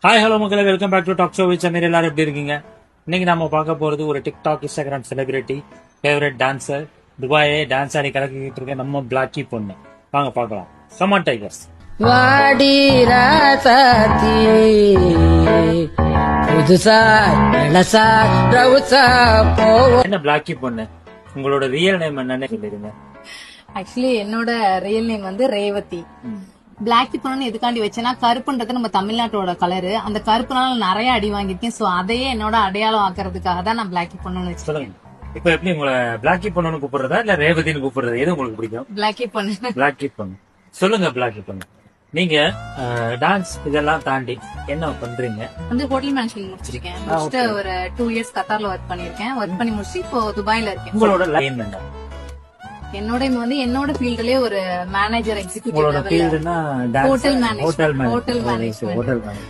Hi hello மக்களே, welcome back to talk show with Sameer. எல்லாரும் எப்படி இருக்கீங்க? இன்னைக்கு நம்ம பார்க்க போறது ஒரு TikTok Instagram celebrity favourite dancer, துபாயே டான்ஸ் ஆடி கலக்கிட்டு இருக்க நம்ம பிளாக்கி பொண்ணு. வாங்க பார்க்கலாம். Come on tigers. வாடி ராசாத்தி புதுசா இளசா ரவுசா போவோம். என்ன பிளாக்கி பொண்ணு, உங்களோட ரியல் நேம் என்னன்னு சொல்லிருங்க. ஆக்சுவலி என்னோட ரியல் நேம் வந்து ரேவதி. பிளாக்கி பொண்ணு எதுக்காண்டி வச்சேன்னா, கருப்புன்றது நம்ம தமிழ்நாட்டோட கலரு. அந்த கருப்புனால நிறைய அடி வாங்கியிருக்கேன். சோ அதையே என்னோட அடையாளம் ஆக்குறதுக்காக தான் நான் பிளாக்கி பொண்ணுன்னு வச்சேன். சொல்லுங்க, இப்ப எப்படி உங்களை பிளாக்கி பொண்ணுன்னு கூப்பிடுறதா இல்ல ரேவதின்னு கூப்பிடுறது, எது உங்களுக்கு பிடிக்கும்? பிளாக்கி பொண்ணு. பிளாக்கி பொண்ணு. சொல்லுங்க பிளாக்கி பொண்ணு, நீங்க டான்ஸ் இதெல்லாம் தாண்டி என்ன பண்றீங்க? வந்து ஹோட்டல் மேனேஜ்மெண்ட் முடிச்சிருக்கேன். முடிச்சுட்டு ஒரு 2 இயர்ஸ் கத்தார்ல ஒர்க் பண்ணிருக்கேன். ஒர்க் பண்ணி முடிச்சு இப்போ துபாயில இருக்கேன். உங்களோட லைன் என்ன? என்னோட வந்து என்னோட ஃபீல்ட்லயே ஒரு மேனேஜர் எக்ஸிக்யூட்டிவ் உங்களோட ஃபீல்டுனா ஹோட்டல் ஹோட்டல் மேனேஜ்மெண்ட். மேனேஜ்மெண்ட்.